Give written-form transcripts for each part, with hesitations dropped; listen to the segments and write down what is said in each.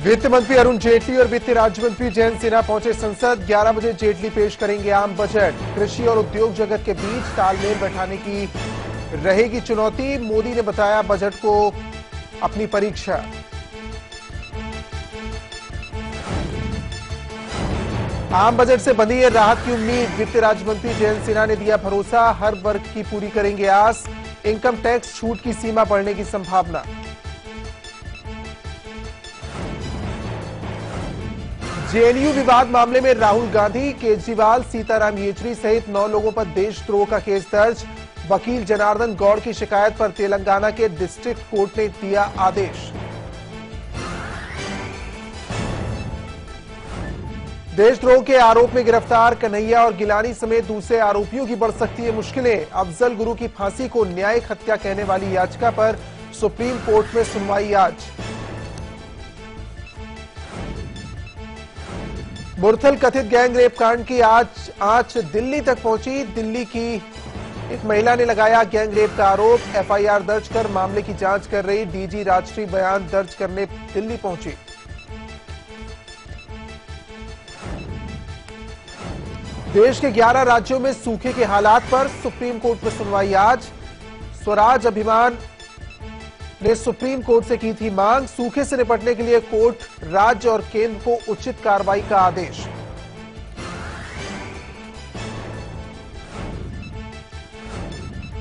वित्त मंत्री अरुण जेटली और वित्त राज्य मंत्री जयंत सिन्हा पहुंचे संसद। 11 बजे जेटली पेश करेंगे आम बजट। कृषि और उद्योग जगत के बीच तालमेल बैठाने की रहेगी चुनौती। मोदी ने बताया बजट को अपनी परीक्षा। आम बजट से बंधी है राहत की उम्मीद। वित्त राज्य मंत्री जयंत सिन्हा ने दिया भरोसा, हर वर्ग की पूरी करेंगे आस। इनकम टैक्स छूट की सीमा बढ़ने की संभावना। जेएनयू विवाद मामले में राहुल गांधी, केजरीवाल, सीताराम येचुरी सहित 9 लोगों पर देशद्रोह का केस दर्ज। वकील जनार्दन गौड़ की शिकायत पर तेलंगाना के डिस्ट्रिक्ट कोर्ट ने दिया आदेश। देशद्रोह के आरोप में गिरफ्तार कन्हैया और गिलानी समेत दूसरे आरोपियों की बढ़ सकती है मुश्किलें। अफजल गुरु की फांसी को न्यायिक हत्या कहने वाली याचिका पर सुप्रीम कोर्ट में सुनवाई आज। मुरथल कथित गैंग रेप कांड की आज दिल्ली तक पहुंची। दिल्ली की एक महिला ने लगाया गैंग रेप का आरोप। एफआईआर दर्ज कर मामले की जांच कर रही डीजी राजश्री बयान दर्ज करने दिल्ली पहुंची। देश के 11 राज्यों में सूखे के हालात पर सुप्रीम कोर्ट में सुनवाई आज। स्वराज अभियान ने सुप्रीम कोर्ट से की थी मांग। सूखे से निपटने के लिए कोर्ट राज्य और केंद्र को उचित कार्रवाई का आदेश।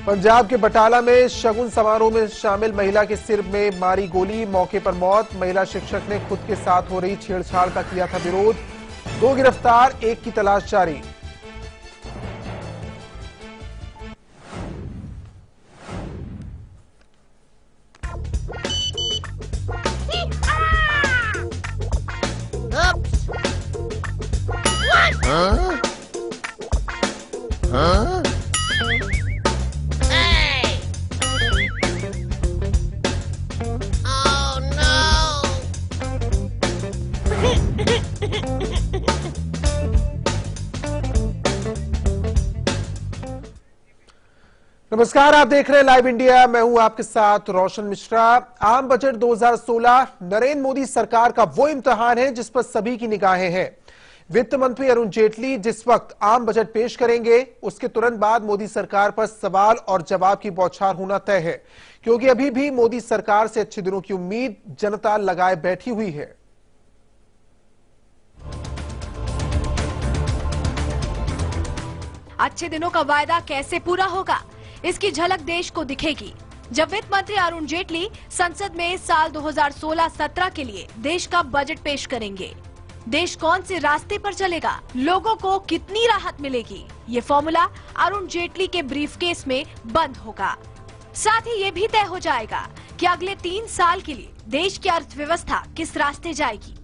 पंजाब के बटाला में शगुन समारोह में शामिल महिला के सिर में मारी गोली, मौके पर मौत। महिला शिक्षक ने खुद के साथ हो रही छेड़छाड़ का किया था विरोध। 2 गिरफ्तार, 1 की तलाश जारी। नमस्कार, आप देख रहे हैं लाइव इंडिया। मैं हूं आपके साथ रोशन मिश्रा। आम बजट 2016 नरेंद्र मोदी सरकार का वो इम्तिहान है जिस पर सभी की निगाहें हैं। वित्त मंत्री अरुण जेटली जिस वक्त आम बजट पेश करेंगे उसके तुरंत बाद मोदी सरकार पर सवाल और जवाब की बौछार होना तय है, क्योंकि अभी भी मोदी सरकार से अच्छे दिनों की उम्मीद जनता लगाए बैठी हुई है। अच्छे दिनों का वायदा कैसे पूरा होगा, इसकी झलक देश को दिखेगी जब वित्त मंत्री अरुण जेटली संसद में साल 2016-17 के लिए देश का बजट पेश करेंगे। देश कौन से रास्ते पर चलेगा, लोगों को कितनी राहत मिलेगी, ये फॉर्मूला अरुण जेटली के ब्रीफकेस में बंद होगा। साथ ही ये भी तय हो जाएगा कि अगले 3 साल के लिए देश की अर्थव्यवस्था किस रास्ते जाएगी।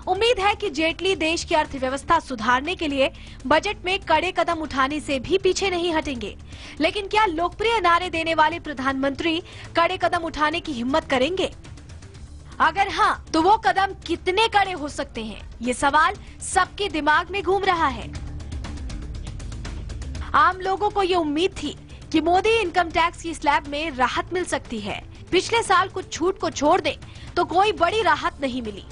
उम्मीद है कि जेटली देश की अर्थव्यवस्था सुधारने के लिए बजट में कड़े कदम उठाने से भी पीछे नहीं हटेंगे। लेकिन क्या लोकप्रिय नारे देने वाले प्रधानमंत्री कड़े कदम उठाने की हिम्मत करेंगे? अगर हाँ, तो वो कदम कितने कड़े हो सकते हैं, ये सवाल सबके दिमाग में घूम रहा है। आम लोगों को ये उम्मीद थी कि मोदी इनकम टैक्स की स्लैब में राहत मिल सकती है। पिछले साल कुछ छूट को छोड़ दे तो कोई बड़ी राहत नहीं मिली,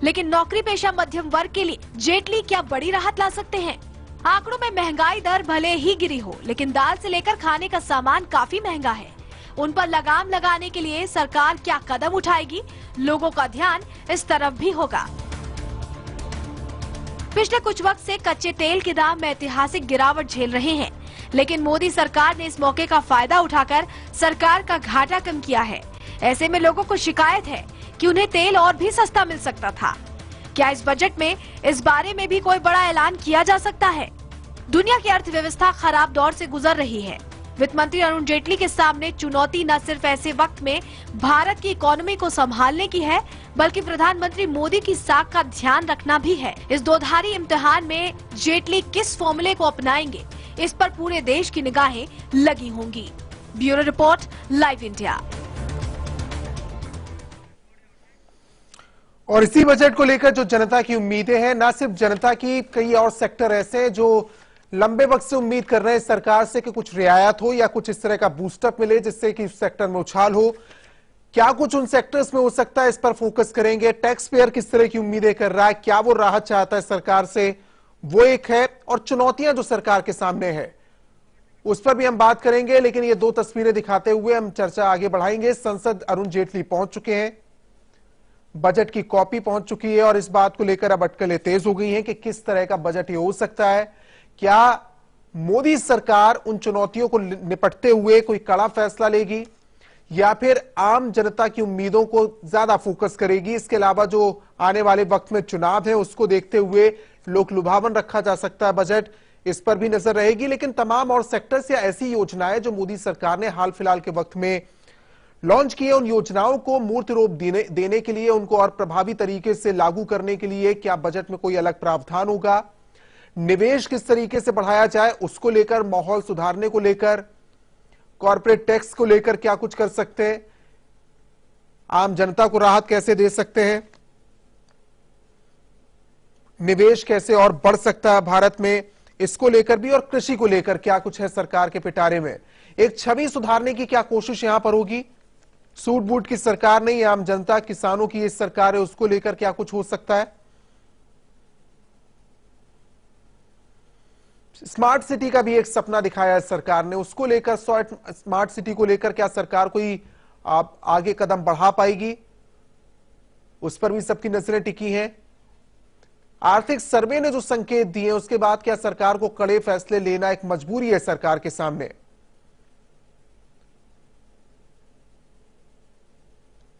लेकिन नौकरी पेशा मध्यम वर्ग के लिए जेटली क्या बड़ी राहत ला सकते हैं? आंकड़ों में महंगाई दर भले ही गिरी हो, लेकिन दाल से लेकर खाने का सामान काफी महंगा है। उन पर लगाम लगाने के लिए सरकार क्या कदम उठाएगी, लोगों का ध्यान इस तरफ भी होगा। पिछले कुछ वक्त से कच्चे तेल के दाम में ऐतिहासिक गिरावट झेल रहे हैं, लेकिन मोदी सरकार ने इस मौके का फायदा उठाकर सरकार का घाटा कम किया है। ऐसे में लोगों को शिकायत है कि उन्हें तेल और भी सस्ता मिल सकता था। क्या इस बजट में इस बारे में भी कोई बड़ा ऐलान किया जा सकता है? दुनिया की अर्थव्यवस्था खराब दौर से गुजर रही है। वित्त मंत्री अरुण जेटली के सामने चुनौती न सिर्फ ऐसे वक्त में भारत की इकोनॉमी को संभालने की है, बल्कि प्रधानमंत्री मोदी की साख का ध्यान रखना भी है। इस दोधारी इम्तिहान में जेटली किस फॉर्मूले को अपनाएंगे, इस पर पूरे देश की निगाहें लगी होंगी। Bureau report, live India. और इसी बजट को लेकर जो जनता की उम्मीदें हैं, ना सिर्फ जनता की, कई और सेक्टर ऐसे हैं जो लंबे वक्त से उम्मीद कर रहे हैं सरकार से कि कुछ रियायत हो या कुछ इस तरह का बूस्टअप मिले जिससे कि उस सेक्टर में उछाल हो। क्या कुछ उन सेक्टर्स में हो सकता है, इस पर फोकस करेंगे। टैक्स पेयर किस तरह की उम्मीदें कर रहा है, क्या वो राहत चाहता है सरकार से, वो एक है। और चुनौतियां जो सरकार के सामने है उस पर भी हम बात करेंगे। लेकिन ये दो तस्वीरें दिखाते हुए हम चर्चा आगे बढ़ाएंगे। संसद अरुण जेटली पहुंच चुके हैं, बजट की कॉपी पहुंच चुकी है और इस बात को लेकर अब अटकलें तेज हो गई हैं कि किस तरह का बजट ये हो सकता है। क्या मोदी सरकार उन चुनौतियों को निपटते हुए कोई कड़ा फैसला लेगी या फिर आम जनता की उम्मीदों को ज्यादा फोकस करेगी। इसके अलावा जो आने वाले वक्त में चुनाव है उसको देखते हुए लोक लुभावन रखा जा सकता है बजट, इस पर भी नजर रहेगी। लेकिन तमाम और सेक्टर्स या ऐसी योजनाएं जो मोदी सरकार ने हाल फिलहाल के वक्त में लॉन्च किए, उन योजनाओं को मूर्त रूप देने के लिए, उनको और प्रभावी तरीके से लागू करने के लिए क्या बजट में कोई अलग प्रावधान होगा। निवेश किस तरीके से बढ़ाया जाए उसको लेकर, माहौल सुधारने को लेकर, कॉर्पोरेट टैक्स को लेकर क्या कुछ कर सकते हैं, आम जनता को राहत कैसे दे सकते हैं, निवेश कैसे और बढ़ सकता है भारत में, इसको लेकर भी, और कृषि को लेकर क्या कुछ है सरकार के पिटारे में। एक छवि सुधारने की क्या कोशिश यहां पर होगी। सूट बूट की सरकार नहीं, आम जनता किसानों की ये सरकार है, उसको लेकर क्या कुछ हो सकता है। स्मार्ट सिटी का भी एक सपना दिखाया है सरकार ने, उसको लेकर, स्मार्ट सिटी को लेकर क्या सरकार कोई आगे कदम बढ़ा पाएगी, उस पर भी सबकी नजरें टिकी हैं। आर्थिक सर्वे ने जो संकेत दिए उसके बाद क्या सरकार को कड़े फैसले लेना एक मजबूरी है सरकार के सामने।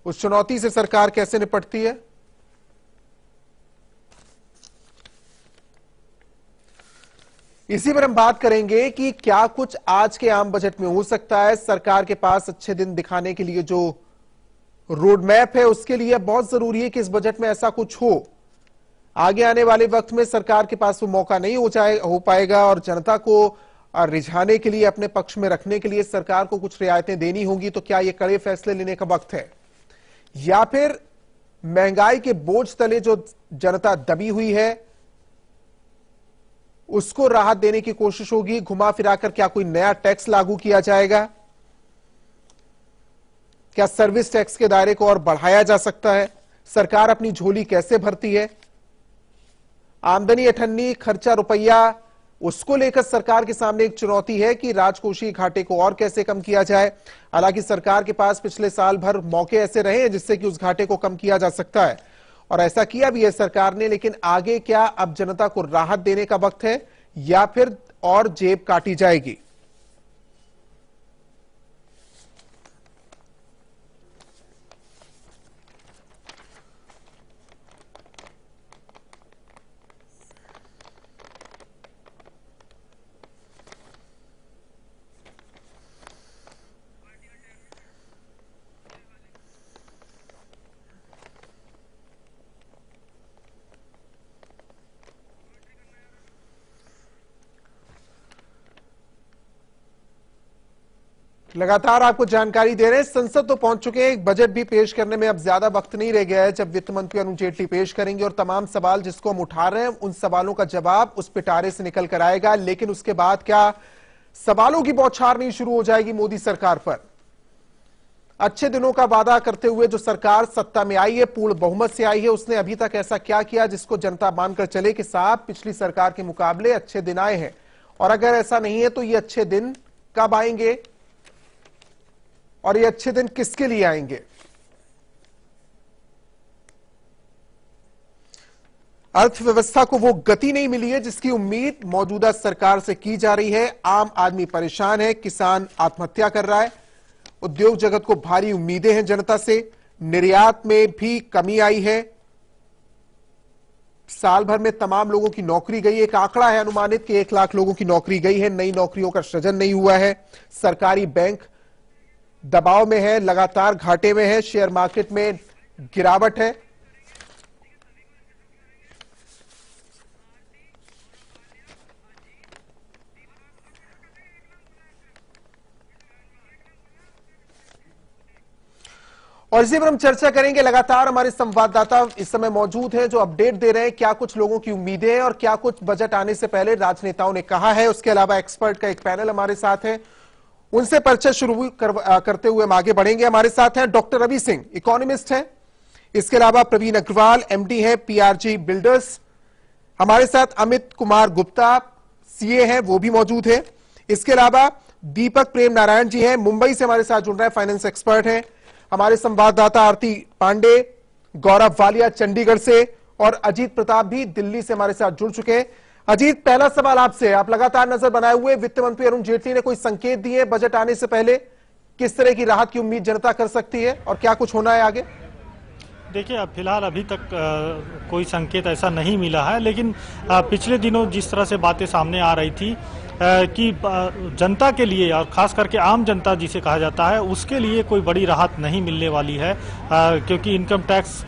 उस चुनौती से सरकार कैसे निपटती है। इसी पर हम बात करेंगे कि क्या कुछ आज के आम बजट में हो सकता है। सरकार के पास अच्छे दिन दिखाने के लिए जो रोड मैप है उसके लिए बहुत जरूरी है कि इस बजट में ऐसा कुछ हो। आगे आने वाले वक्त में सरकार के पास वो मौका नहीं हो पाएगा और जनता को रिझाने के लिए, अपने पक्ष में रखने के लिए सरकार को कुछ रियायतें देनी होंगी। तो क्या ये कड़े फैसले लेने का वक्त है या फिर महंगाई के बोझ तले जो जनता दबी हुई है उसको राहत देने की कोशिश होगी। घुमा फिराकर क्या कोई नया टैक्स लागू किया जाएगा, क्या सर्विस टैक्स के दायरे को और बढ़ाया जा सकता है, सरकार अपनी झोली कैसे भरती है, आमदनी अठन्नी, खर्चा रुपया, उसको लेकर सरकार के सामने एक चुनौती है कि राजकोषीय घाटे को और कैसे कम किया जाए। हालांकि सरकार के पास पिछले साल भर मौके ऐसे रहे हैं जिससे कि उस घाटे को कम किया जा सकता है और ऐसा किया भी है सरकार ने। लेकिन आगे क्या अब जनता को राहत देने का वक्त है या फिर और जेब काटी जाएगी। लगातार आपको जानकारी दे रहे हैं। संसद तो पहुंच चुके हैं, बजट भी पेश करने में अब ज्यादा वक्त नहीं रह गया है जब वित्त मंत्री अरुण जेटली पेश करेंगे और तमाम सवाल जिसको हम उठा रहे हैं उन सवालों का जवाब उस पिटारे से निकल कर आएगा। लेकिन उसके बाद क्या सवालों की बौछार नहीं शुरू हो जाएगी मोदी सरकार पर। अच्छे दिनों का वादा करते हुए जो सरकार सत्ता में आई है, पूर्ण बहुमत से आई है, उसने अभी तक ऐसा क्या किया जिसको जनता मानकर चले कि साहब पिछली सरकार के मुकाबले अच्छे दिन आए हैं। और अगर ऐसा नहीं है तो ये अच्छे दिन कब आएंगे और ये अच्छे दिन किसके लिए आएंगे। अर्थव्यवस्था को वो गति नहीं मिली है जिसकी उम्मीद मौजूदा सरकार से की जा रही है। आम आदमी परेशान है, किसान आत्महत्या कर रहा है, उद्योग जगत को भारी उम्मीदें हैं जनता से, निर्यात में भी कमी आई है, साल भर में तमाम लोगों की नौकरी गई। एक आंकड़ा है अनुमानित कि 1 लाख लोगों की नौकरी गई है, नई नौकरियों का सृजन नहीं हुआ है। सरकारी बैंक दबाव में है, लगातार घाटे में है, शेयर मार्केट में गिरावट है। और इसी पर हम चर्चा करेंगे। लगातार हमारे संवाददाता इस समय मौजूद हैं जो अपडेट दे रहे हैं क्या कुछ लोगों की उम्मीदें हैं और क्या कुछ बजट आने से पहले राजनेताओं ने कहा है। उसके अलावा एक्सपर्ट का एक पैनल हमारे साथ है, उनसे परिचय शुरू करते हुए हम आगे बढ़ेंगे। हमारे साथ हैं डॉक्टर रवि सिंह, इकोनॉमिस्ट हैं। इसके अलावा प्रवीण अग्रवाल, एमडी हैं पीआरजी बिल्डर्स। हमारे साथ अमित कुमार गुप्ता, सीए हैं, वो भी मौजूद हैं। इसके अलावा दीपक प्रेम नारायण जी हैं, मुंबई से हमारे साथ जुड़ रहे हैं, फाइनेंस एक्सपर्ट हैं। हमारे संवाददाता आरती पांडे, गौरव वालिया चंडीगढ़ से और अजीत प्रताप भी दिल्ली से हमारे साथ जुड़ चुके हैं। अजीत, पहला सवाल आपसे। आप लगातार नजर बनाए हुए, वित्त मंत्री अरुण जेटली ने कोई संकेत दिए बजट आने से पहले? किस तरह की राहत की उम्मीद जनता कर सकती है और क्या कुछ होना है आगे? देखिए, अब फिलहाल अभी तक कोई संकेत ऐसा नहीं मिला है, लेकिन पिछले दिनों जिस तरह से बातें सामने आ रही थी कि जनता के लिए और खास करके आम जनता जिसे कहा जाता है उसके लिए कोई बड़ी राहत नहीं मिलने वाली है, क्योंकि इनकम टैक्स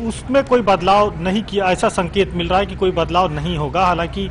उसमें कोई बदलाव नहीं किया, ऐसा संकेत मिल रहा है कि कोई बदलाव नहीं होगा। हालांकि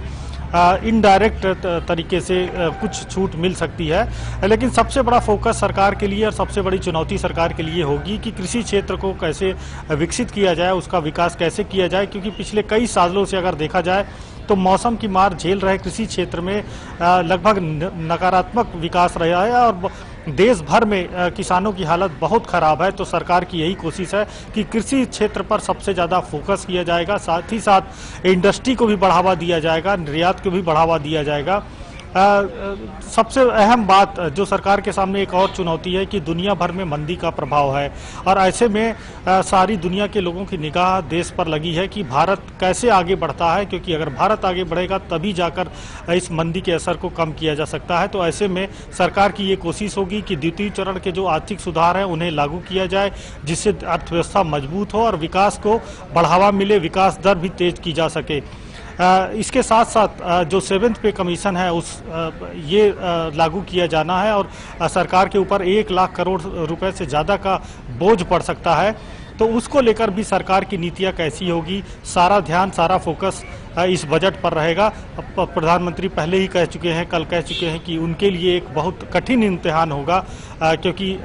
इनडायरेक्ट तरीके से कुछ छूट मिल सकती है, लेकिन सबसे बड़ा फोकस सरकार के लिए और सबसे बड़ी चुनौती सरकार के लिए होगी कि कृषि क्षेत्र को कैसे विकसित किया जाए, उसका विकास कैसे किया जाए, क्योंकि पिछले कई सालों से अगर देखा जाए तो मौसम की मार झेल रहे कृषि क्षेत्र में लगभग नकारात्मक विकास रहा है और देश भर में किसानों की हालत बहुत खराब है। तो सरकार की यही कोशिश है कि कृषि क्षेत्र पर सबसे ज़्यादा फोकस किया जाएगा, साथ ही साथ इंडस्ट्री को भी बढ़ावा दिया जाएगा, निर्यात को भी बढ़ावा दिया जाएगा। सबसे अहम बात जो सरकार के सामने एक और चुनौती है कि दुनिया भर में मंदी का प्रभाव है और ऐसे में सारी दुनिया के लोगों की निगाह देश पर लगी है कि भारत कैसे आगे बढ़ता है, क्योंकि अगर भारत आगे बढ़ेगा तभी जाकर इस मंदी के असर को कम किया जा सकता है। तो ऐसे में सरकार की ये कोशिश होगी कि द्वितीय चरण के जो आर्थिक सुधार हैं उन्हें लागू किया जाए, जिससे अर्थव्यवस्था मजबूत हो और विकास को बढ़ावा मिले, विकास दर भी तेज की जा सके। इसके साथ साथ जो 7th पे कमीशन है ये लागू किया जाना है और सरकार के ऊपर 1 लाख करोड़ रुपए से ज़्यादा का बोझ पड़ सकता है। तो उसको लेकर भी सरकार की नीतियां कैसी होगी, सारा ध्यान, सारा फोकस इस बजट पर रहेगा। प्रधानमंत्री पहले ही कह चुके हैं, कल कह चुके हैं कि उनके लिए एक बहुत कठिन इम्तिहान होगा, क्योंकि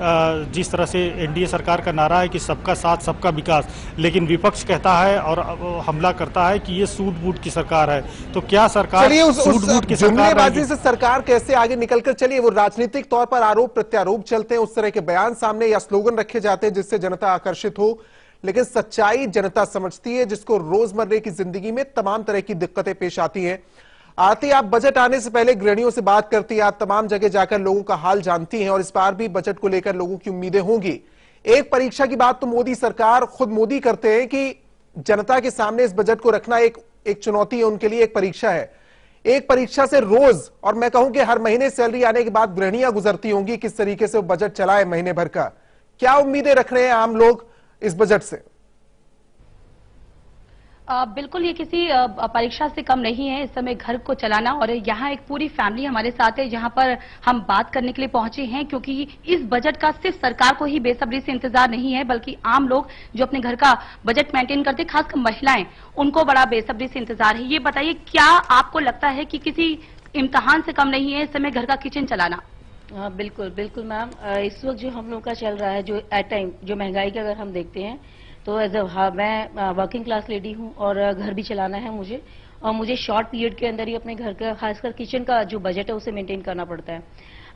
जिस तरह से एनडीए सरकार का नारा है कि सबका साथ सबका विकास, लेकिन विपक्ष कहता है और हमला करता है कि ये सूट-बूट की सरकार है। तो क्या सरकार सूट-बूट की जुमलेबाजी से सरकार कैसे आगे निकलकर चलिए? वो राजनीतिक तौर पर आरोप प्रत्यारोप चलते हैं, उस तरह के बयान सामने या स्लोगन रखे जाते हैं जिससे जनता आकर्षित हो, लेकिन सच्चाई जनता समझती है, जिसको रोजमर्रे की जिंदगी में तमाम तरह की दिक्कतें पेश आती हैं। आरती, आप बजट आने से पहले गृहिणियों से बात करती हैं, आप तमाम जगह जाकर लोगों का हाल जानती हैं और इस बार भी बजट को लेकर लोगों की उम्मीदें होंगी। एक परीक्षा की बात तो मोदी सरकार खुद मोदी करते हैं कि जनता के सामने इस बजट को रखना एक चुनौती है, उनके लिए एक परीक्षा है। एक परीक्षा से रोज और मैं कहूं कि हर महीने सैलरी आने के बाद गृहिणियां गुजरती होंगी, किस तरीके से वो बजट चलाए महीने भर का। क्या उम्मीदें रख रहे हैं आम लोग इस बजट से? बिल्कुल, ये किसी परीक्षा से कम नहीं है इस समय घर को चलाना। और यहाँ एक पूरी फैमिली हमारे साथ है जहाँ पर हम बात करने के लिए पहुंचे हैं, क्योंकि इस बजट का सिर्फ सरकार को ही बेसब्री से इंतजार नहीं है, बल्कि आम लोग जो अपने घर का बजट मेंटेन करते हैं, खासकर महिलाएं, उनको बड़ा बेसब्री से इंतजार है। ये बताइए, क्या आपको लगता है कि किसी इम्तिहान से कम नहीं है इस समय घर का किचन चलाना? बिल्कुल बिल्कुल मैम, इस वक्त जो हम लोग का चल रहा है, जो एट टाइम जो महंगाई का अगर हम देखते हैं तो मैं वर्किंग क्लास लेडी हूँ और घर भी चलाना है मुझे, और मुझे शॉर्ट पीरियड के अंदर ही अपने घर का खासकर किचन का जो बजट है उसे मेंटेन करना पड़ता है।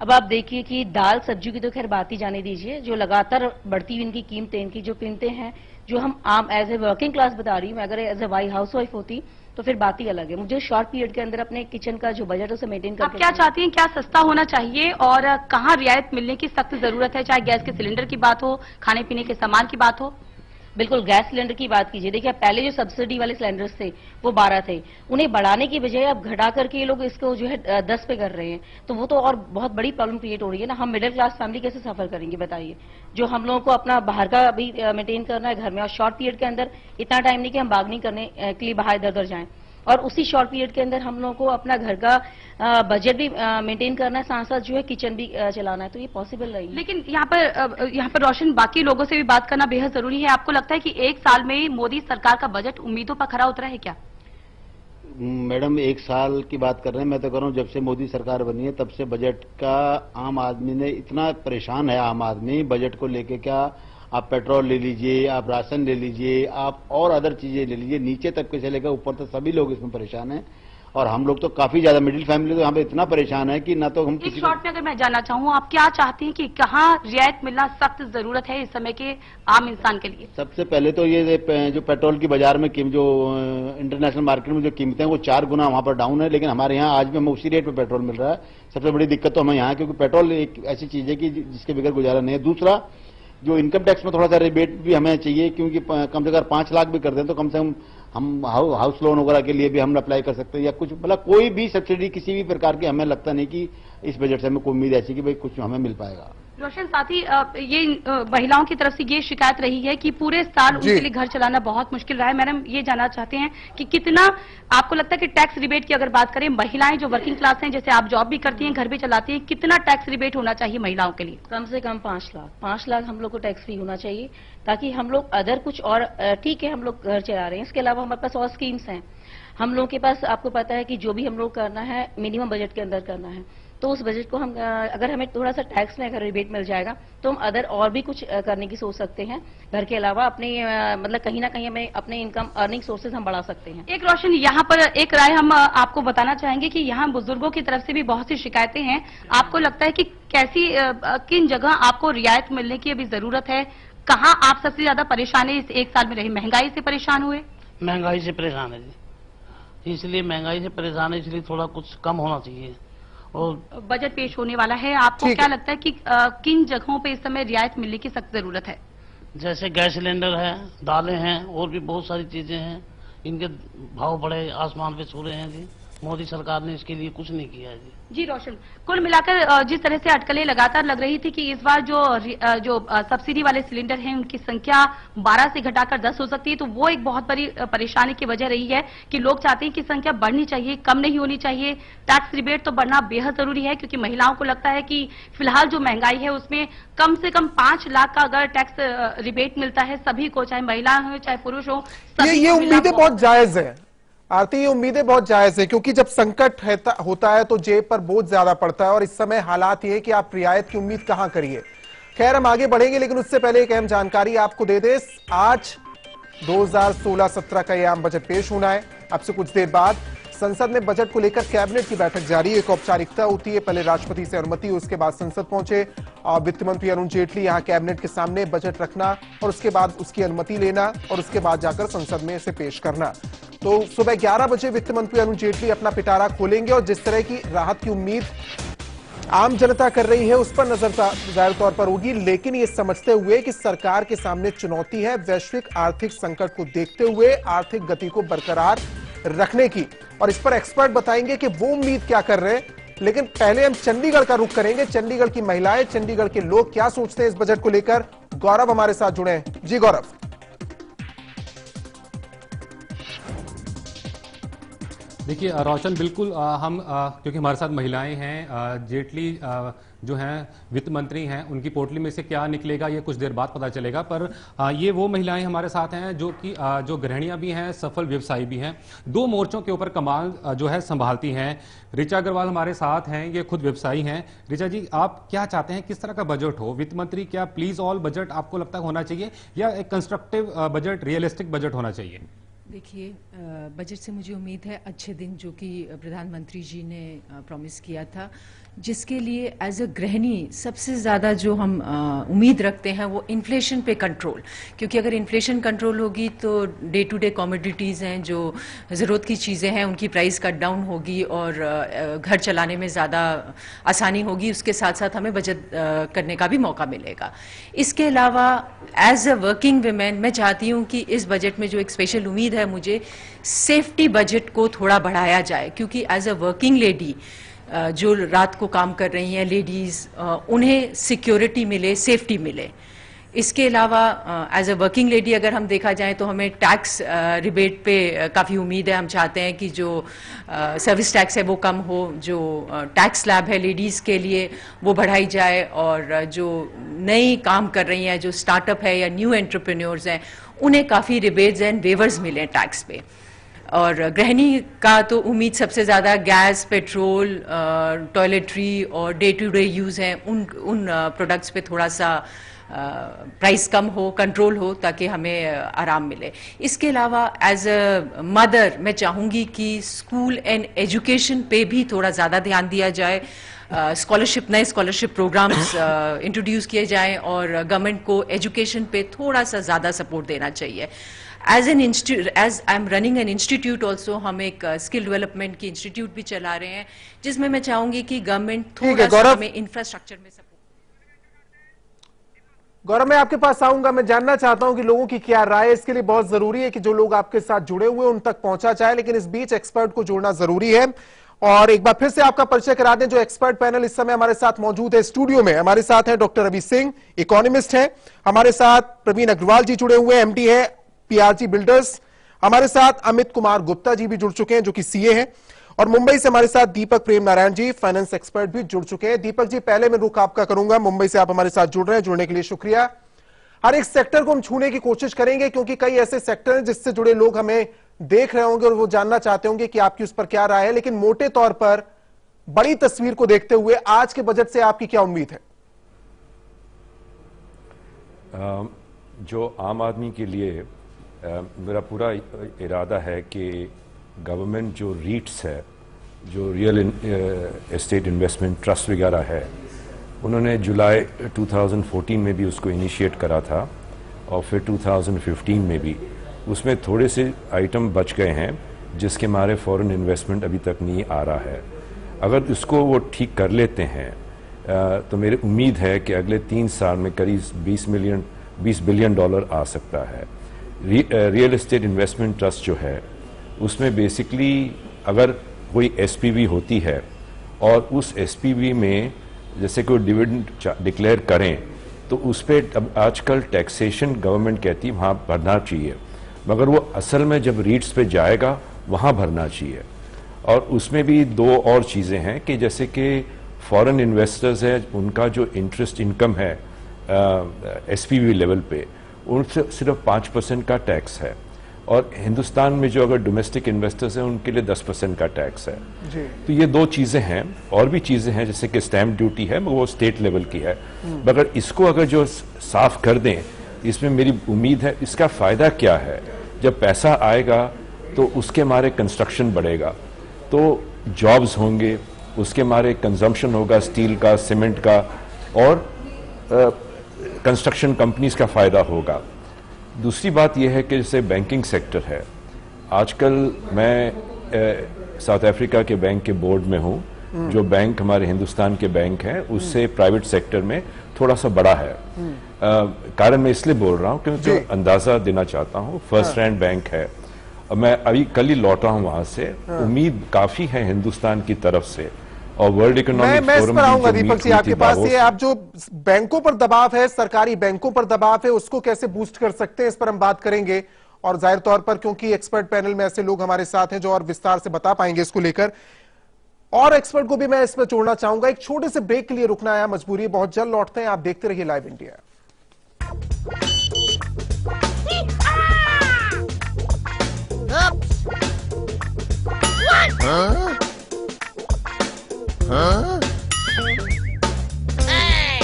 अब आप देखिए कि दाल सब्जी की तो खैर बात ही जाने दीजिए, जो लगातार बढ़ती हुई इनकी कीमतें, इनकी जो कीमतें हैं, जो हम आम एज ए वर्किंग क्लास बता रही हूँ, अगर एज ए हाउस वाइफ होती तो फिर बात ही अलग है। मुझे शॉर्ट पीरियड के अंदर अपने किचन का जो बजट है उसे मेंटेन करके। आप क्या चाहती हैं, क्या सस्ता होना चाहिए और कहाँ रियायत मिलने की सख्त जरूरत है? चाहे गैस के सिलेंडर की बात हो, खाने पीने के सामान की बात हो। बिल्कुल, गैस सिलेंडर की बात कीजिए। देखिए, पहले जो सब्सिडी वाले सिलेंडर्स थे वो 12 थे, उन्हें बढ़ाने की बजाय अब घटा करके ये लोग इसको जो है 10 पे कर रहे हैं, तो वो तो और बहुत बड़ी प्रॉब्लम क्रिएट हो रही है ना। हम मिडिल क्लास फैमिली कैसे सफर करेंगे बताइए, जो हम लोगों को अपना बाहर का भी मेंटेन करना है घर में, और शॉर्ट पीरियड के अंदर इतना टाइम नहीं कि हम बार्गेनिंग करने के लिए बाहर इधर उधर जाएं, और उसी शॉर्ट पीरियड के अंदर हम लोगों को अपना घर का बजट भी मेंटेन करना है, साथ साथ जो है किचन भी चलाना है, तो ये पॉसिबल नहीं है। लेकिन यहाँ पर रोशन, बाकी लोगों से भी बात करना बेहद जरूरी है। आपको लगता है कि एक साल में मोदी सरकार का बजट उम्मीदों पर खरा उतरा है क्या? मैडम, 1 साल की बात कर रहे हैं, मैं तो कह रहा हूं जब से मोदी सरकार बनी है तब से बजट का आम आदमी ने इतना परेशान है। आम आदमी बजट को लेके, क्या आप पेट्रोल ले लीजिए, आप राशन ले लीजिए, आप और अदर चीजें ले लीजिए, नीचे तबके से लेकर ऊपर तक सभी लोग इसमें परेशान हैं। और हम लोग तो काफी ज्यादा मिडिल फैमिली तो यहाँ पे इतना परेशान है कि ना तो हम एक किसी शॉर्ट में अगर मैं जानना चाहूँ, आप क्या चाहते हैं कि कहाँ रियायत मिलना सख्त जरूरत है इस समय के आम इंसान के लिए? सबसे पहले तो ये जो पेट्रोल की बाजार में जो इंटरनेशनल मार्केट में जो कीमतें हैं वो 4 गुना वहां पर डाउन है, लेकिन हमारे यहाँ आज भी हमें उसी रेट पे पेट्रोल मिल रहा है। सबसे बड़ी दिक्कत तो हमें यहाँ, क्योंकि पेट्रोल एक ऐसी चीज है कि जिसके बगैर गुजारा नहीं है। दूसरा, जो इनकम टैक्स में थोड़ा सा रिबेट भी हमें चाहिए, क्योंकि कम से कम 5 लाख भी कर दें तो कम से कम हम हाउस लोन वगैरह के लिए भी हम अप्लाई कर सकते हैं, या कुछ मतलब कोई भी सब्सिडी किसी भी प्रकार की हमें लगता नहीं कि इस बजट से हमें कोई उम्मीद ऐसी कि भाई कुछ हमें मिल पाएगा। रोशन, साथ ही ये महिलाओं की तरफ से ये शिकायत रही है कि पूरे साल उनके लिए घर चलाना बहुत मुश्किल रहा है। मैडम, ये जानना चाहते हैं कि कितना आपको लगता है कि टैक्स रिबेट की अगर बात करें, महिलाएं जो वर्किंग क्लास हैं, जैसे आप जॉब भी करती हैं, घर भी चलाती हैं, कितना टैक्स रिबेट होना चाहिए महिलाओं के लिए? कम से कम 5 लाख हम लोग को टैक्स फ्री होना चाहिए, ताकि हम लोग अदर कुछ और, ठीक है हम लोग घर चला रहे हैं, इसके अलावा हमारे पास और स्कीम्स हैं। हम लोग के पास, आपको पता है कि जो भी हम लोग करना है मिनिमम बजट के अंदर करना है, तो उस बजट को हम अगर हमें थोड़ा सा टैक्स में अगर रिबेट मिल जाएगा तो हम अदर और भी कुछ करने की सोच सकते हैं। घर के अलावा अपने मतलब कहीं ना कहीं हमें अपने इनकम अर्निंग सोर्सेज हम बढ़ा सकते हैं। एक रोशन, यहाँ पर एक राय हम आपको बताना चाहेंगे कि यहाँ बुजुर्गों की तरफ से भी बहुत सी शिकायतें हैं। आपको लगता है कि कैसी किन जगह आपको रियायत मिलने की अभी जरूरत है? कहाँ आप सबसे ज्यादा परेशान है इस एक साल में रही? महंगाई से परेशान हुए? महंगाई से परेशान है जी, इसलिए महंगाई से परेशान है, इसलिए थोड़ा कुछ कम होना चाहिए। और बजट पेश होने वाला है, आपको क्या लगता है कि किन जगहों पे इस समय रियायत मिलने की सख्त जरूरत है? जैसे गैस सिलेंडर है, दालें हैं, और भी बहुत सारी चीजें हैं, इनके भाव बड़े आसमान पे छू रहे हैं जी। मोदी सरकार ने इसके लिए कुछ नहीं किया है जी रोशन, कुल मिलाकर जिस तरह से अटकलें लगातार लग रही थी कि इस बार जो सब्सिडी वाले सिलेंडर हैं उनकी संख्या 12 से घटाकर 10 हो सकती है, तो वो एक बहुत बड़ी परेशानी की वजह रही है कि लोग चाहते हैं कि संख्या बढ़नी चाहिए, कम नहीं होनी चाहिए। टैक्स रिबेट तो बढ़ना बेहद जरूरी है, क्योंकि महिलाओं को लगता है कि फिलहाल जो महंगाई है उसमें कम से कम 5 लाख का अगर टैक्स रिबेट मिलता है सभी को, चाहे महिला हो चाहे पुरुष हो, ये उम्मीदें बहुत जायज है आरती, ये उम्मीदें बहुत जायज है, क्योंकि जब संकट होता है तो जेब पर बोझ ज्यादा पड़ता है, और इस समय हालात ये है कि आप रियायत की उम्मीद कहां करिए। खैर, हम आगे बढ़ेंगे, लेकिन उससे पहले एक अहम जानकारी आपको दे दें। आज 2016-17 का यह आम बजट पेश होना है। अब से कुछ देर बाद संसद में बजट को लेकर कैबिनेट की बैठक जारी। एक औपचारिकता होती है, पहले राष्ट्रपति से अनुमति, उसके बाद संसद पहुंचे और वित्त मंत्री अरुण जेटली यहां कैबिनेट के सामने बजट रखना और उसके बाद उसकी अनुमति लेना और उसके बाद जाकर संसद में इसे पेश करना। तो सुबह 11 बजे वित्त मंत्री अरुण जेटली अपना पिटारा खोलेंगे और जिस तरह की राहत की उम्मीद आम जनता कर रही है उस पर नजर जाहिर तौर पर होगी, लेकिन ये समझते हुए कि सरकार के सामने चुनौती है वैश्विक आर्थिक संकट को देखते हुए आर्थिक गति को बरकरार रखने की, और इस पर एक्सपर्ट बताएंगे कि वो उम्मीद क्या कर रहे हैं। लेकिन पहले हम चंडीगढ़ का रुख करेंगे। चंडीगढ़ की महिलाएं, चंडीगढ़ के लोग क्या सोचते हैं इस बजट को लेकर। गौरव हमारे साथ जुड़े हैं। जी गौरव। देखिए रोशन, बिल्कुल हम क्योंकि हमारे साथ महिलाएं हैं, जेटली जो हैं वित्त मंत्री हैं, उनकी पोटली में से क्या निकलेगा ये कुछ देर बाद पता चलेगा, पर ये वो महिलाएं हमारे साथ हैं जो कि जो गृहिणियां भी हैं, सफल व्यवसायी भी हैं, 2 मोर्चों के ऊपर कमाल जो है संभालती हैं। ऋचा अग्रवाल हमारे साथ हैं, ये खुद व्यवसायी हैं। ऋचा जी, आप क्या चाहते हैं, किस तरह का बजट हो? वित्त मंत्री, क्या प्लीज ऑल बजट आपको लगता है होना चाहिए या एक कंस्ट्रक्टिव बजट, रियलिस्टिक बजट होना चाहिए? देखिए, बजट से मुझे उम्मीद है अच्छे दिन जो कि प्रधानमंत्री जी ने प्रॉमिस किया था, जिसके लिए एज अ गृहिणी सबसे ज़्यादा जो हम उम्मीद रखते हैं वो इन्फ्लेशन पे कंट्रोल, क्योंकि अगर इन्फ्लेशन कंट्रोल होगी तो डे टू डे कमोडिटीज़ हैं, जो ज़रूरत की चीज़ें हैं, उनकी प्राइस कट डाउन होगी और घर चलाने में ज़्यादा आसानी होगी। उसके साथ साथ हमें बचत करने का भी मौका मिलेगा। इसके अलावा एज अ वर्किंग वुमेन मैं चाहती हूँ कि इस बजट में जो एक स्पेशल उम्मीद है मुझे, सेफ्टी बजट को थोड़ा बढ़ाया जाए, क्योंकि एज अ वर्किंग लेडी जो रात को काम कर रही हैं लेडीज़, उन्हें सिक्योरिटी मिले, सेफ्टी मिले। इसके अलावा एज अ वर्किंग लेडी अगर हम देखा जाए तो हमें टैक्स रिबेट पे काफ़ी उम्मीद है। हम चाहते हैं कि जो सर्विस टैक्स है वो कम हो, जो टैक्स स्लैब है लेडीज़ के लिए वो बढ़ाई जाए, और जो नई काम कर रही हैं, जो स्टार्टअप है या न्यू एंटरप्रेन्योर्स हैं, उन्हें काफ़ी रिबेट्स एंड वेवर्स मिलें टैक्स पे। और गृहिणी का तो उम्मीद सबसे ज़्यादा गैस, पेट्रोल, टॉयलेटरी और डे टू डे यूज़ हैं, उन प्रोडक्ट्स पे थोड़ा सा प्राइस कम हो, कंट्रोल हो, ताकि हमें आराम मिले। इसके अलावा एज अ मदर मैं चाहूँगी कि स्कूल एंड एजुकेशन पे भी थोड़ा ज़्यादा ध्यान दिया जाए। स्कॉलरशिप, नए स्कॉलरशिप प्रोग्राम्स इंट्रोड्यूस किए जाएं और गवर्नमेंट को एजुकेशन पे थोड़ा सा ज़्यादा सपोर्ट देना चाहिए। As I am running an institute also, हम एक स्किल डेवलपमेंट की इंस्टीट्यूट भी चला रहे हैं, जिसमें मैं चाहूंगी कि गवर्नमेंट थोड़ा सा हमें इंफ्रास्ट्रक्चर में सपोर्ट। गौरव, मैं आपके पास आऊंगा। मैं जानना चाहता हूं कि लोगों की क्या राय है। इसके लिए बहुत जरूरी है कि जो लोग आपके साथ जुड़े हुए उन तक पहुंचा जाए, लेकिन इस बीच एक्सपर्ट को जोड़ना जरूरी है। और एक बार फिर से आपका परिचय करा दें। जो एक्सपर्ट पैनल इस समय हमारे साथ मौजूद है स्टूडियो में, हमारे साथ है डॉक्टर रवि सिंह, इकोनॉमिस्ट हैं। हमारे साथ प्रवीण अग्रवाल जी जुड़े हुए हैं, एमडी है पीआरजी बिल्डर्स। हमारे साथ अमित कुमार गुप्ता जी भी जुड़ चुके हैं, जो कि सीए हैं। और मुंबई से हमारे साथ दीपक प्रेम नारायण जी, फाइनेंस एक्सपर्ट, भी जुड़ चुके हैं। दीपक जी, पहले मैं रुख आपका करूंगा। मुंबई से आप हमारे साथ जुड़ रहे हैं, जुड़ने के लिए शुक्रिया। हर एक सेक्टर को हम छूने की कोशिश करेंगे, क्योंकि कई ऐसे सेक्टर हैं जिससे जुड़े लोग हमें देख रहे होंगे और वो जानना चाहते होंगे कि आपकी उस पर क्या राय है। लेकिन मोटे तौर पर बड़ी तस्वीर को देखते हुए आज के बजट से आपकी क्या उम्मीद है? जो आम आदमी के लिए मेरा पूरा इरादा है कि गवर्नमेंट जो रीट्स है, जो रियल एस्टेट इन्वेस्टमेंट ट्रस्ट वगैरह है, उन्होंने जुलाई 2014 में भी उसको इनिशिएट करा था और फिर 2015 में भी। उसमें थोड़े से आइटम बच गए हैं जिसके मारे फॉरेन इन्वेस्टमेंट अभी तक नहीं आ रहा है। अगर इसको वो ठीक कर लेते हैं तो मेरी उम्मीद है कि अगले 3 साल में करीब 20 बिलियन डॉलर आ सकता है। रियल एस्टेट इन्वेस्टमेंट ट्रस्ट जो है उसमें बेसिकली अगर कोई एसपीवी होती है और उस एसपीवी में जैसे कोई डिविडेंड डिक्लेयर करें तो उस पर अब आजकल टैक्सेशन गवर्नमेंट कहती है वहाँ भरना चाहिए, मगर वो असल में जब रीट्स पे जाएगा वहाँ भरना चाहिए। और उसमें भी 2 और चीज़ें हैं कि जैसे कि फॉरेन इन्वेस्टर्स है, उनका जो इंटरेस्ट इनकम है एसपीवी लेवल पे, उनसे सिर्फ 5% का टैक्स है। और हिंदुस्तान में जो अगर डोमेस्टिक इन्वेस्टर्स हैं उनके लिए 10% का टैक्स है जी। तो ये 2 चीज़ें हैं। और भी चीज़ें हैं जैसे कि स्टैम्प ड्यूटी है, वो स्टेट लेवल की है, मगर इसको अगर जो साफ कर दें, इसमें मेरी उम्मीद है इसका फ़ायदा क्या है। जब पैसा आएगा तो उसके मारे कंस्ट्रक्शन बढ़ेगा, तो जॉब्स होंगे, उसके मारे कंजम्पशन होगा स्टील का, सीमेंट का, और कंस्ट्रक्शन कंपनीज का फ़ायदा होगा। दूसरी बात यह है कि जैसे बैंकिंग सेक्टर है, आजकल मैं साउथ अफ्रीका के बैंक के बोर्ड में हूँ। जो बैंक हमारे हिंदुस्तान के बैंक हैं उससे प्राइवेट सेक्टर में थोड़ा सा बड़ा है। कारण मैं इसलिए बोल रहा हूँ क्योंकि अंदाजा देना चाहता हूँ, फर्स्ट रैंक बैंक है। मैं अभी कल ही लौटा हूँ वहां से। उम्मीद काफी है हिंदुस्तान की तरफ से। और वर्ल्ड इकोनॉमिक मैं इस पर आऊंगा दीपक जी आपके पास। ये आप जो बैंकों पर दबाव है, सरकारी बैंकों पर दबाव है, उसको कैसे बूस्ट कर सकते हैं, इस पर हम बात करेंगे। और जाहिर तौर पर क्योंकि एक्सपर्ट पैनल में ऐसे लोग हमारे साथ हैं जो और विस्तार से बता पाएंगे इसको लेकर, और एक्सपर्ट को भी मैं इसमें जोड़ना चाहूंगा। एक छोटे से ब्रेक के लिए रुकना है, मजबूरी है, बहुत जल्द लौटते हैं। आप देखते रहिए live India. Hey!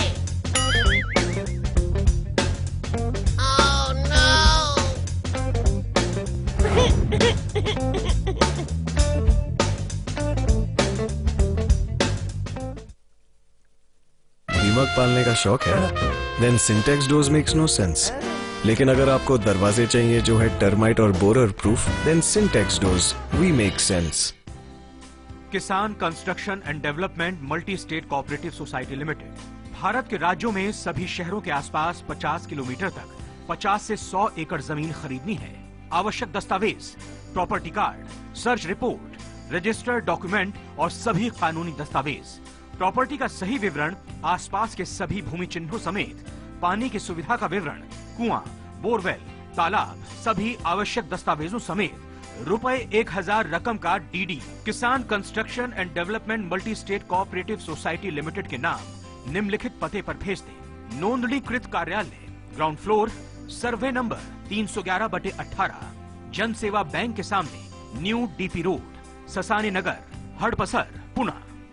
Oh no! दीमक पालने का शौक है? Then Syntax Doors makes no sense. लेकिन अगर आपको दरवाजे चाहिए जो है टर्माइट और borer proof, then Syntax Doors, we make sense. किसान construction and development multi state cooperative society limited Bharat के राज्यों में सभी शहरों के आसपास 50 किलोमीटर तक 50 से 100 एकड़ जमीन खरीदनी है। आवश्यक दस्तावेज, property card, search report, registered document और सभी कानूनी दस्तावेज, प्रॉपर्टी का सही विवरण, आसपास के सभी भूमि चिन्हों समेत पानी की सुविधा का विवरण, कुआं, बोरवेल, तालाब, सभी आवश्यक दस्तावेजों समेत ₹1000 रकम का डीडी किसान construction and development multi state cooperative society limited के नाम निम्नलिखित पते पर भेज दें। नोंदणीकृत कार्यालय, ग्राउंड फ्लोर, सर्वे नंबर 311/18, जन सेवा बैंक के सामने, new DP road, Sasane Nagar, Hadapsar, Pune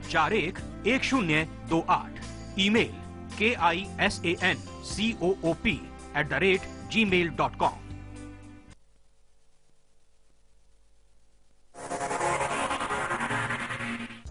411028। Email KISAN coop@gmail.com।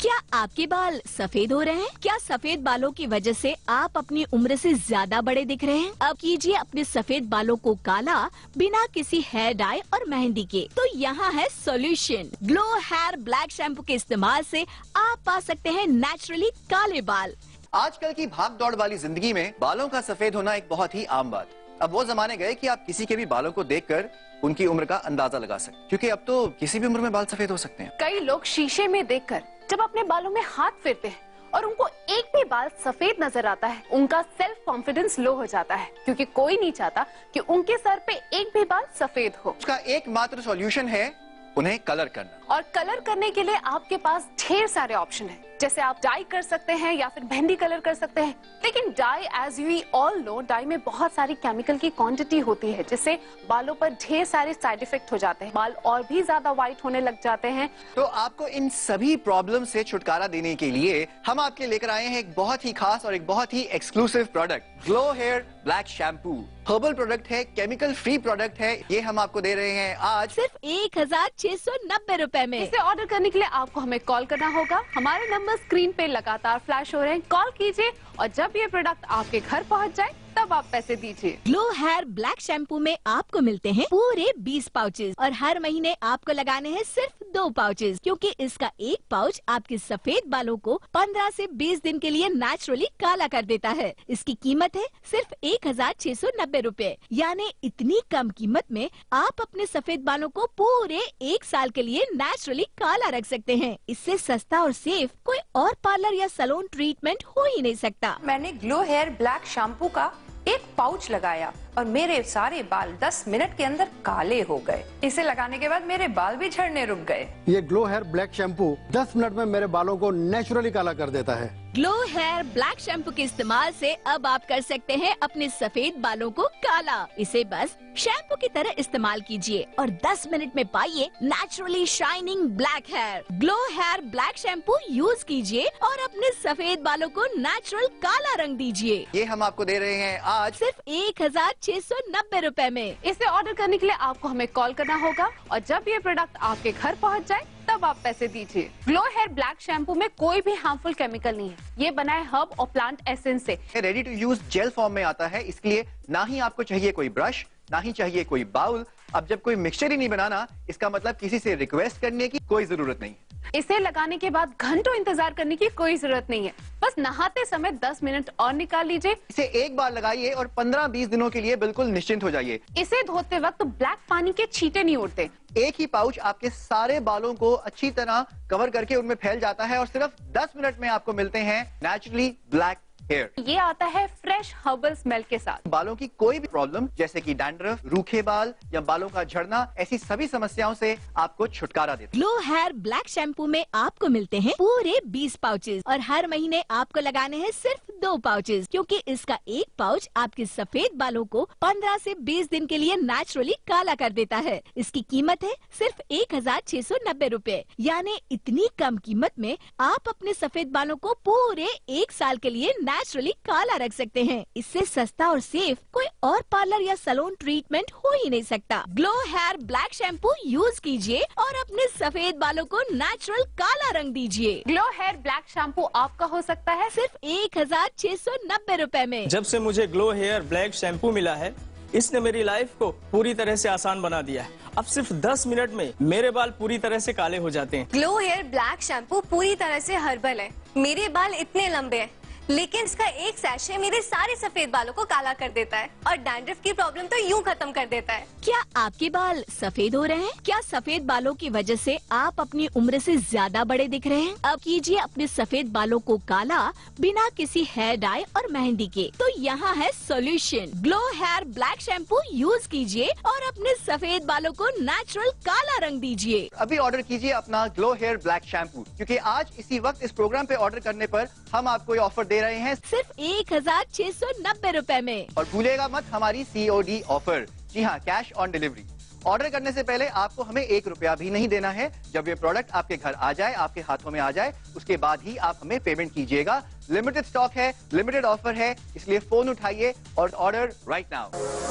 क्या आपके बाल सफेद हो रहे हैं? क्या सफेद बालों की वजह से आप अपनी उम्र से ज्यादा बड़े दिख रहे हैं? अब कीजिए अपने सफेद बालों को काला बिना किसी हेयर डाई और मेहंदी के। तो यहाँ है solution. Glow hair black shampoo के इस्तेमाल से आप पा सकते हैं नेचुरली काले बाल। आजकल की भाग दौड़ वाली जिंदगी में बालों का सफेद होना एक बहुत ही आम बात। अब वो जमाने गए कि आप किसी के भी बालों को देखकर उनकी उम्र का अंदाजा लगा सकते, क्योंकि अब तो किसी भी उम्र में बाल सफेद हो सकते हैं। कई लोग शीशे में देखकर जब अपने बालों में हाथ फेरते हैं और उनको एक भी बाल सफेद नजर आता है, उनका सेल्फ कॉन्फिडेंस लो हो जाता है, क्योंकि कोई नहीं चाहता कि उनके सर पे एक भी बाल सफेद हो। उसका एकमात्र सॉल्यूशन है उन्हें कलर करना। और कलर करने के लिए आपके पास ढेर सारे ऑप्शन हैं। जैसे आप डाई कर सकते हैं या फिर मेहंदी कलर कर सकते हैं। लेकिन dye, as we all know, dye में बहुत सारी केमिकल की क्वांटिटी होती है, जिससे बालों पर ढेर सारे साइड इफेक्ट हो जाते हैं। बाल और भी ज्यादा व्हाइट होने लग जाते हैं। तो आपको इन सभी प्रॉब्लम से छुटकारा देने के लिए हम आपके लेकर आए हैं एक बहुत ही खास और एक बहुत ही exclusive product, glow hair black shampoo. Herbal product है, केमिकल फ्री प्रोडक्ट है। ये हम आपको दे रहे हैं आज सिर्फ 1690 रुपए में। इसे ऑर्डर करने के लिए आपको हमें कॉल करना होगा। हमारे नंबर स्क्रीन पे लगातार फ्लैश हो रहे हैं। कॉल कीजिए और जब ये प्रोडक्ट आपके घर पहुंच जाए तब आप पैसे दीजिए। ग्लो हेयर ब्लैक शैम्पू में आपको मिलते हैं पूरे 20 पाउचेज और हर महीने आपको लगाने हैं सिर्फ 2 पाउचेज, क्योंकि इसका एक पाउच आपके सफेद बालों को 15 से 20 दिन के लिए नेचुरली काला कर देता है। इसकी कीमत है सिर्फ 1690 रुपए। यानी इतनी कम कीमत में आप अपने सफेद बालों को पूरे 1 साल के लिए नेचुरली काला रख सकते हैं। इससे सस्ता और सेफ कोई और पार्लर या सैलून ट्रीटमेंट हो ही नहीं सकता। मैंने ग्लो हेयर ब्लैक शैम्पू का एक पाउच लगाया और मेरे सारे बाल 10 मिनट के अंदर काले हो गए। इसे लगाने के बाद मेरे बाल भी झड़ने रुक गए। ये glow hair black shampoo 10 minute में मेरे बालों को नेचुरली काला कर देता है। ग्लो हेयर ब्लैक शैम्पू के इस्तेमाल से अब आप कर सकते हैं अपने सफेद बालों को काला। इसे बस शैम्पू की तरह इस्तेमाल कीजिए और 10 मिनट में पाइए naturally shining black hair. Glow hair black shampoo use कीजिए और अपने सफेद बालों को नेचुरल काला रंग दीजिए। ये हम आपको दे रहे हैं आज सिर्फ 1690 रुपए में। इसे ऑर्डर करने के लिए आपको हमें कॉल करना होगा और जब ये प्रोडक्ट आपके घर पहुंच जाए तब आप पैसे दीजिए। ग्लो हेयर ब्लैक शैम्पू में कोई भी हार्मफुल केमिकल नहीं है। ये बना है हर्ब और प्लांट एसेंस से। Ready to use gel form में आता है, इसलिए ना ही आपको चाहिए कोई ब्रश, ना ही चाहिए कोई बाउल। अब जब कोई मिक्सचर ही नहीं बनाना, इसका मतलब किसी से रिक्वेस्ट करने की कोई जरूरत नहीं है। इसे लगाने के बाद घंटों इंतजार करने की कोई जरूरत नहीं है। बस नहाते समय 10 मिनट और निकाल लीजिए। इसे एक बार लगाइए और 15-20 दिनों के लिए बिल्कुल निश्चिंत हो जाइए। इसे धोते वक्त ब्लैक पानी के छींटे नहीं उड़ते। एक ही पाउच आपके सारे बालों को अच्छी तरह कवर करके उनमें फैल जाता है और सिर्फ 10 मिनट में आपको मिलते हैं नेचुरली ब्लैक हेयर। ये आता है फ्रेश हर्बल स्मेल के साथ। बालों की कोई भी प्रॉब्लम जैसे कि डैंड्रफ, रूखे बाल या बालों का झड़ना, ऐसी सभी समस्याओं से आपको छुटकारा देता है। ग्लो हेयर ब्लैक शैम्पू में आपको मिलते हैं पूरे 20 पाउचेज और हर महीने आपको लगाने हैं सिर्फ 2 पाउचेज, क्योंकि इसका एक पाउच आपके सफेद बालों को 15 से 20 दिन के लिए नेचुरली काला कर देता है। इसकी कीमत है सिर्फ 1690 रुपए। यानी इतनी कम कीमत में आप अपने सफेद बालों को पूरे 1 साल के लिए नेचुरली काला रख सकते हैं। इससे सस्ता और सेफ कोई और पार्लर या सैलून ट्रीटमेंट हो ही नहीं सकता। Glow hair black shampoo use कीजिए और अपने सफेद बालों को नेचुरल काला रंग दीजिए। ग्लो हेयर ब्लैक शैम्पू आपका हो सकता है सिर्फ 1690 रुपए में। जब से मुझे ग्लो हेयर ब्लैक शैम्पू मिला है, इसने मेरी लाइफ को पूरी तरह से आसान बना दिया है। अब सिर्फ 10 मिनट में मेरे बाल पूरी तरह से काले हो जाते हैं। ग्लो हेयर ब्लैक शैम्पू पूरी तरह से हर्बल है। मेरे बाल इतने लंबे हैं, लेकिन इसका एक सैशे मेरे सारे सफेद बालों को काला कर देता है और डैंड्रफ की प्रॉब्लम तो यूं खत्म कर देता है। क्या आपके बाल सफेद हो रहे हैं? क्या सफेद बालों की वजह से आप अपनी उम्र से ज्यादा बड़े दिख रहे हैं? अब कीजिए अपने सफेद बालों को काला बिना किसी हेयर डाई और मेहंदी के। तो यहाँ है solution. Glow hair black shampoo use कीजिए और अपने सफेद बालों को नेचुरल काला रंग दीजिए। अभी ऑर्डर कीजिए अपना ग्लो हेयर ब्लैक शैम्पू, क्योंकि आज इसी वक्त इस प्रोग्राम पे ऑर्डर करने पर हम आपको ये ऑफर दे रहे हैं सिर्फ 1690 रुपए में। और भूलेगा मत हमारी COD ऑफर। जी हाँ, कैश ऑन डिलीवरी। ऑर्डर करने से पहले आपको हमें 1 रुपया भी नहीं देना है। जब ये प्रोडक्ट आपके घर आ जाए, आपके हाथों में आ जाए, उसके बाद ही आप हमें पेमेंट कीजिएगा। लिमिटेड स्टॉक है, लिमिटेड ऑफर है, इसलिए फोन उठाइए और ऑर्डर राइट नाउ।